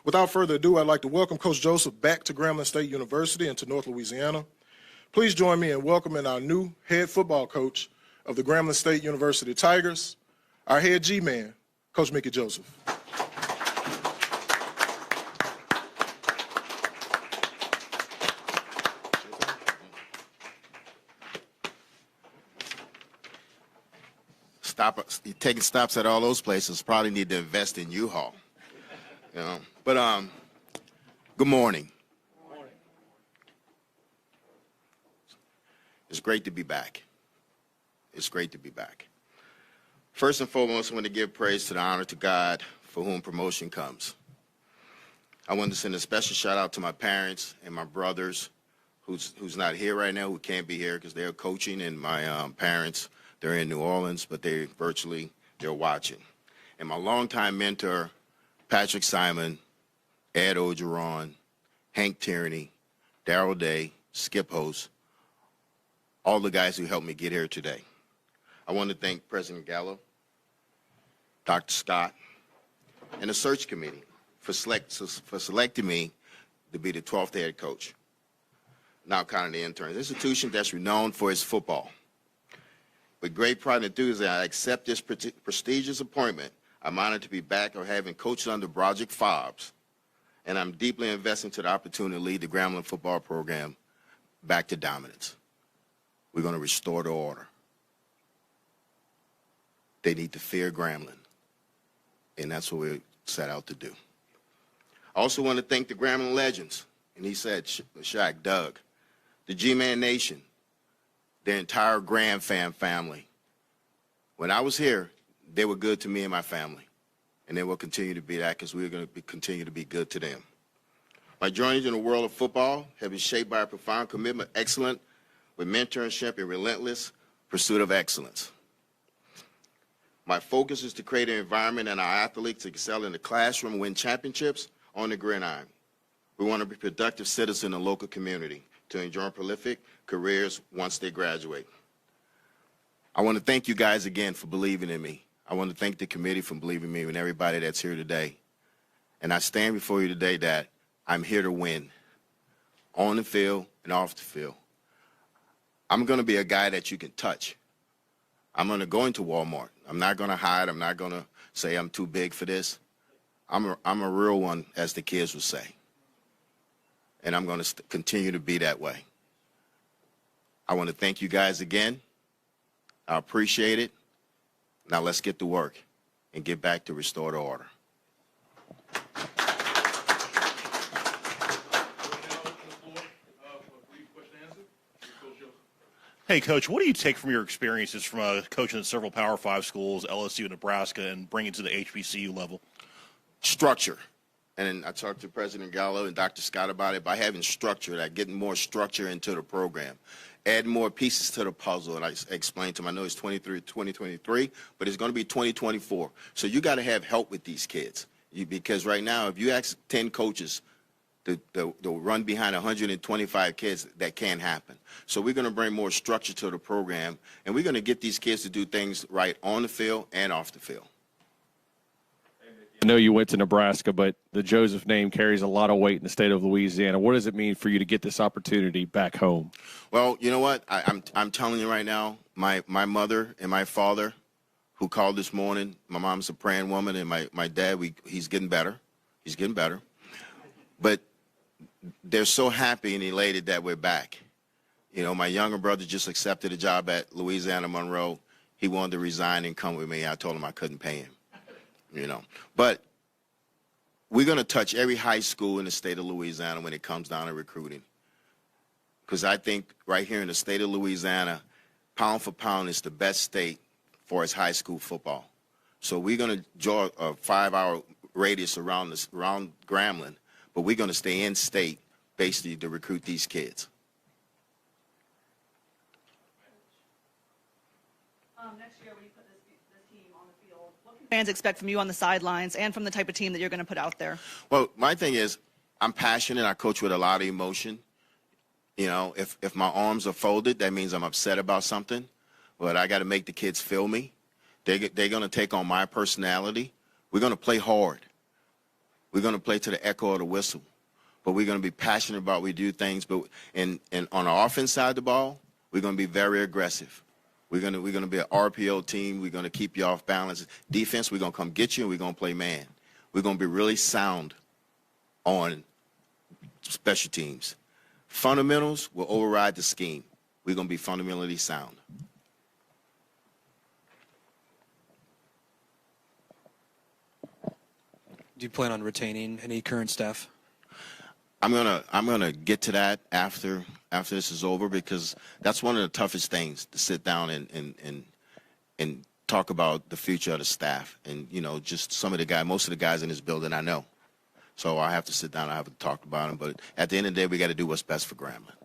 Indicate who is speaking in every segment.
Speaker 1: Without further ado, I'd like to welcome Coach Joseph back to Grambling State University and to North Louisiana. Please join me in welcoming our new head football coach of the Grambling State University Tigers, our head G-man, Coach Mickey Joseph.
Speaker 2: Taking stops at all those places. Probably need to invest in U-Haul. You know, but good morning. Good morning. It's great to be back. It's great to be back. First and foremost, I want to give praise to the honor to God for whom promotion comes. I want to send a special shout out to my parents and my brothers who's not here right now, who can't be here because they're coaching, and my parents, they're in New Orleans, but they're watching. And my longtime mentor, Patrick Simon, Ed Ogeron, Hank Tierney, Darrell Day, Skip Host, all the guys who helped me get here today. I want to thank President Gallo, Dr. Scott, and the search committee for selecting me to be the 12th head coach, now counting the interns. This institution that's renowned for its football. With great pride and enthusiasm, I accept this prestigious appointment. I'm honored to be back or having coached under Broderick Fobbs, and I'm deeply invested in the opportunity to lead the Grambling football program back to dominance. We're going to restore the order. They need to fear Grambling, and that's what we're set out to do. I also want to thank the Grambling legends, and he said, Shaq, Doug, the G-Man Nation, the entire Graham family. When I was here, they were good to me and my family, and they will continue to be that because we're going to continue to be good to them. My journey in the world of football has been shaped by a profound commitment, excellent with mentorship and relentless pursuit of excellence. My focus is to create an environment and our athletes to excel in the classroom and win championships on the gridiron. We want to be productive citizens in the local community to enjoy prolific careers once they graduate. I want to thank you guys again for believing in me. I want to thank the committee for believing in me and everybody that's here today. And I stand before you today that I'm here to win, on the field and off the field. I'm going to be a guy that you can touch. I'm going to go into Walmart. I'm not going to hide. I'm not going to say I'm too big for this. I'm a real one, as the kids would say. And I'm going to continue to be that way. I want to thank you guys again. I appreciate it. Now let's get to work and get back to restore the order.
Speaker 3: Hey, Coach, what do you take from your experiences from coaching at several Power 5 schools, LSU, Nebraska, and bring it to the HBCU level?
Speaker 2: Structure. And I talked to President Gallo and Dr. Scott about it. By having structure, like getting more structure into the program, add more pieces to the puzzle. And I explained to them, I know it's 2023, but it's going to be 2024. So you got to have help with these kids. Because right now, if you ask 10 coaches to run behind 125 kids, that can't happen. So we're going to bring more structure to the program, and we're going to get these kids to do things right on the field and off the field.
Speaker 4: I know you went to Nebraska, but the Joseph name carries a lot of weight in the state of Louisiana. What does it mean for you to get this opportunity back home?
Speaker 2: Well, you know what? I'm telling you right now, my mother and my father, who called this morning, my mom's a praying woman, and my dad, he's getting better. He's getting better. But they're so happy and elated that we're back. You know, my younger brother just accepted a job at Louisiana Monroe. He wanted to resign and come with me. I told him I couldn't pay him. You know, but we're going to touch every high school in the state of Louisiana when it comes down to recruiting. Because I think right here in the state of Louisiana, pound for pound is the best state for its high school football. So we're going to draw a 5-hour radius around Grambling, but we're going to stay in state basically to recruit these kids.
Speaker 5: Next year, when you put this team on the field, what can fans expect from you on the sidelines and from the type of team that you're going to put out there?
Speaker 2: Well, my thing is, I'm passionate. I coach with a lot of emotion. You know, if my arms are folded, that means I'm upset about something. But I got to make the kids feel me. They're going to take on my personality. We're going to play hard. We're going to play to the echo of the whistle. But we're going to be passionate about we do things. But and on the offense side of the ball, we're going to be very aggressive. We're going to be an RPO team. We're going to keep you off balance. Defense, we're going to come get you, and we're going to play man. We're going to be really sound on special teams. Fundamentals will override the scheme. We're going to be fundamentally sound.
Speaker 6: Do you plan on retaining any current staff?
Speaker 2: I'm gonna get to that after this is over, because that's one of the toughest things, to sit down and talk about the future of the staff, and just most of the guys in this building I know, so I have to sit down. I have to talk about them. But at the end of the day, we got to do what's best for Grambling.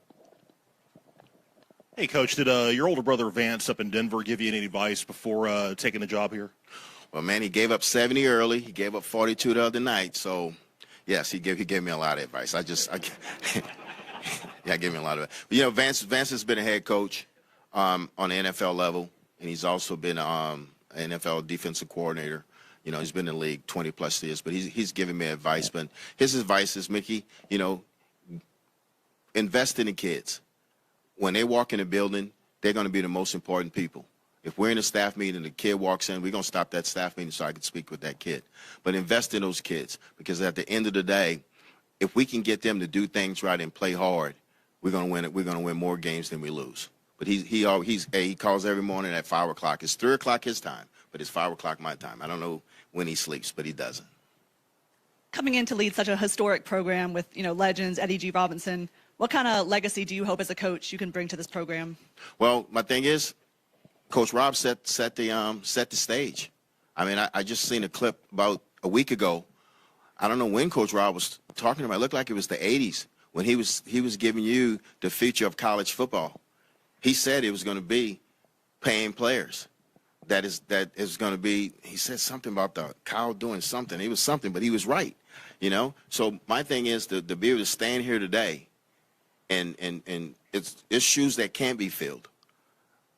Speaker 3: Hey, Coach, did your older brother Vance up in Denver give you any advice before taking the job here?
Speaker 2: Well, man, he gave up 70 early. He gave up 42 the other night. So, yes, he gave me a lot of advice. Yeah, gave me a lot of it. Vance has been a head coach on the NFL level, and he's also been an NFL defensive coordinator. He's been in the league 20-plus years, but he's giving me advice. But his advice is, Mickey, invest in the kids. When they walk in the building, they're going to be the most important people. If we're in a staff meeting and the kid walks in, we're going to stop that staff meeting so I can speak with that kid. But invest in those kids, because at the end of the day, if we can get them to do things right and play hard, we're going to win it. We're going to win more games than we lose. But he calls every morning at 5 o'clock. It's 3 o'clock his time, but it's 5 o'clock my time. I don't know when he sleeps, but he doesn't.
Speaker 5: Coming in to lead such a historic program with, legends, Eddie G. Robinson, what kind of legacy do you hope as a coach you can bring to this program?
Speaker 2: Well, my thing is, Coach Rob set the stage. I mean, I just seen a clip about a week ago. I don't know when Coach Rob was talking about. It looked like it was the 80s when he was giving you the future of college football. He said it was going to be paying players. That is going to be. He said something about the Kyle doing something. He was something, but he was right. So my thing is to be able to stand here today, and it's shoes that can't be filled.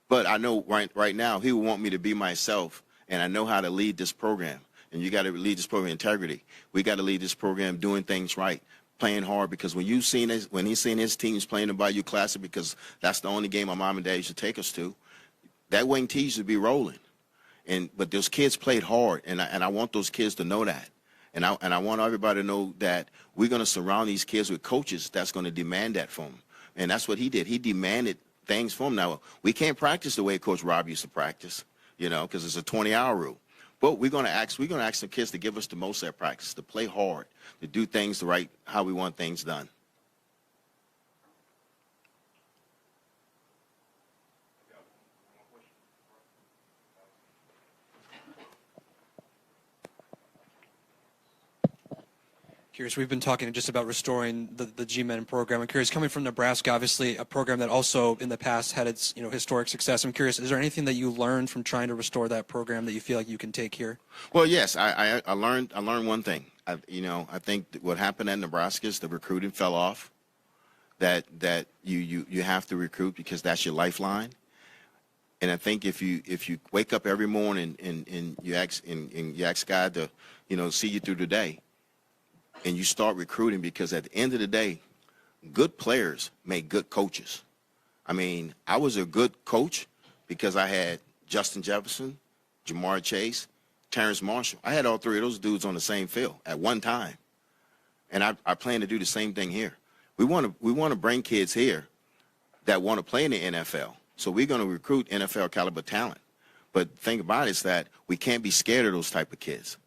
Speaker 2: But I know right now he would want me to be myself, and I know how to lead this program. And you got to lead this program with integrity. We got to lead this program doing things right, playing hard. Because when he's seen his teams playing the Bayou Classic, because that's the only game my mom and dad used to take us to, that wing tee used to be rolling. But those kids played hard, and I want those kids to know that. And I want everybody to know that we're going to surround these kids with coaches that's going to demand that from them. And that's what he did. He demanded things from them. Now, we can't practice the way Coach Rob used to practice, because it's a 20-hour rule. But we're going to ask the kids to give us the most at practice, to play hard, to do things the right, how we want things done.
Speaker 6: Curious, we've been talking just about restoring the G-Men program. I'm curious, coming from Nebraska, obviously a program that also in the past had its historic success. I'm curious, is there anything that you learned from trying to restore that program that you feel like you can take here?
Speaker 2: Well, yes, I learned one thing. I think what happened at Nebraska is the recruiting fell off. That you have to recruit because that's your lifeline. And I think if you wake up every morning and you ask God to see you through the day, and you start recruiting, because at the end of the day, good players make good coaches. I mean, I was a good coach because I had Justin Jefferson, Jamar Chase, Terrence Marshall. I had all three of those dudes on the same field at one time. And I plan to do the same thing here. We want to bring kids here that want to play in the NFL. So we're going to recruit NFL caliber talent. But the thing about it is that we can't be scared of those type of kids.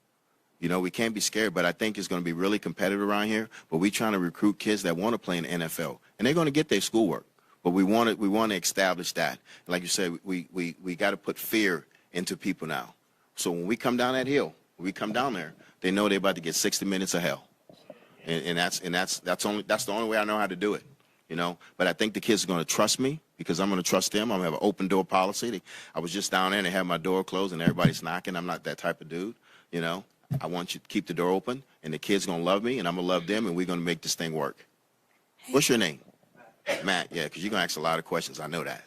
Speaker 2: We can't be scared, but I think it's going to be really competitive around here. But we're trying to recruit kids that want to play in the NFL, and they're going to get their schoolwork. But we want to establish that. And like you said, we got to put fear into people now. So when we come down that hill, when we come down there, they know they're about to get 60 minutes of hell, and that's the only way I know how to do it. But I think the kids are going to trust me because I'm going to trust them. I'm going to have an open door policy. I was just down there and they had my door closed and everybody's knocking. I'm not that type of dude. I want you to keep the door open, and the kids going to love me, and I'm going to love them, and we're going to make this thing work. What's your name? Matt, yeah, because you're going to ask a lot of questions. I know that.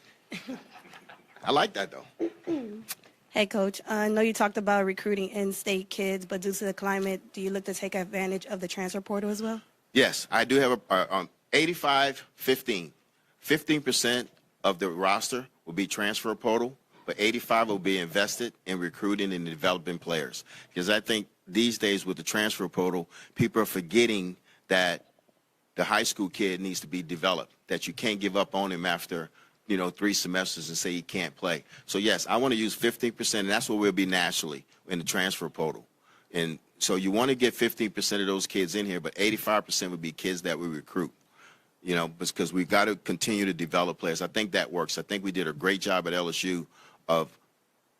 Speaker 2: I like that, though.
Speaker 7: Hey, Coach. I know you talked about recruiting in-state kids, but due to the climate, do you look to take advantage of the transfer portal as well?
Speaker 2: Yes, I do have a 85-15. 15% of the roster will be transfer portal, but 85 will be invested in recruiting and developing players. Because I think these days with the transfer portal, people are forgetting that the high school kid needs to be developed, that you can't give up on him after 3 semesters and say he can't play. So, yes, I want to use 15%, and that's what we'll be nationally in the transfer portal. And so you want to get 15% of those kids in here, but 85% would be kids that we recruit, because we've got to continue to develop players. I think that works. I think we did a great job at LSU of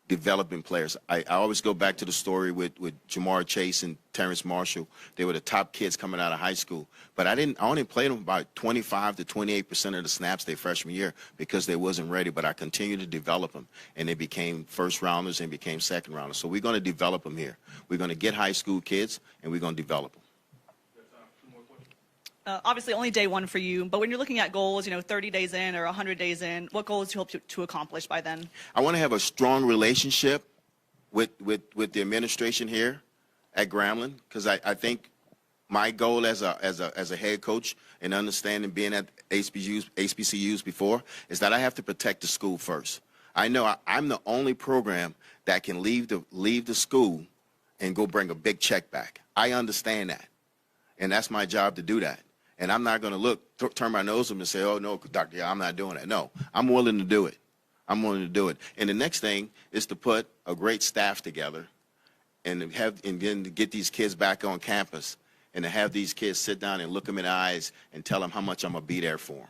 Speaker 2: developing players. I always go back to the story with Jamar Chase and Terrence Marshall. They were the top kids coming out of high school. But I only played them about 25 to 28% of the snaps their freshman year because they wasn't ready. But I continued to develop them, and they became first rounders and became second rounders. So we're going to develop them here. We're going to get high school kids, and we're going to develop them.
Speaker 5: Obviously, only day one for you, but when you're looking at goals, 30 days in or 100 days in, what goals do you hope to accomplish by then?
Speaker 2: I want to have a strong relationship with the administration here at Grambling, because I think my goal as a head coach and understanding being at HBCUs before is that I have to protect the school first. I know I'm the only program that can leave the school and go bring a big check back. I understand that, and that's my job to do that. And I'm not going to turn my nose at them and say, oh, no, doctor, I'm not doing that. No, I'm willing to do it. I'm willing to do it. And the next thing is to put a great staff together and then to get these kids back on campus and to have these kids sit down and look them in the eyes and tell them how much I'm going to be there for them.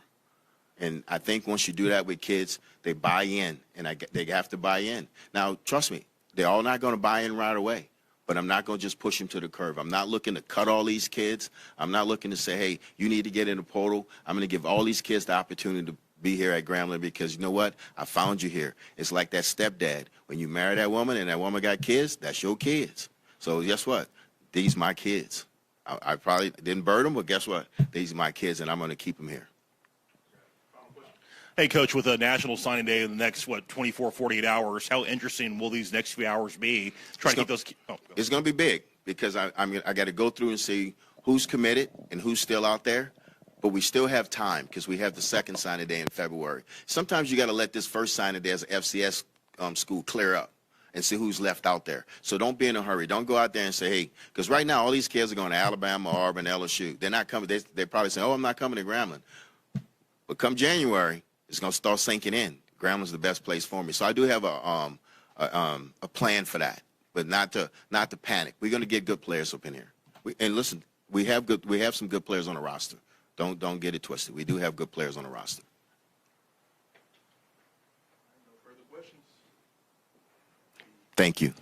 Speaker 2: And I think once you do that with kids, they buy in, and they have to buy in. Now, trust me, they're all not going to buy in right away. But I'm not going to just push them to the curb. I'm not looking to cut all these kids. I'm not looking to say, hey, you need to get in the portal. I'm going to give all these kids the opportunity to be here at Grambling because you know what? I found you here. It's like that stepdad. When you marry that woman and that woman got kids, that's your kids. So guess what? These my kids. I probably didn't birth them, but guess what? These are my kids, and I'm going to keep them here.
Speaker 3: Hey, Coach, with a National Signing Day in the next, 24, 48 hours, how interesting will these next few hours be? Trying to keep those.
Speaker 2: It's going to be big because I got to go through and see who's committed and who's still out there. But we still have time because we have the second signing day in February. Sometimes you got to let this first signing day as an FCS school clear up and see who's left out there. So don't be in a hurry. Don't go out there and say, hey, because right now all these kids are going to Alabama, Auburn, LSU. They're not coming. They probably say, oh, I'm not coming to Grambling. But come January, it's going to start sinking in. Grambling's the best place for me. So I do have a plan for that, but not to panic. We're going to get good players up in here. And listen, we have some good players on the roster. Don't get it twisted. We do have good players on the roster.
Speaker 1: No further questions.
Speaker 2: Thank you.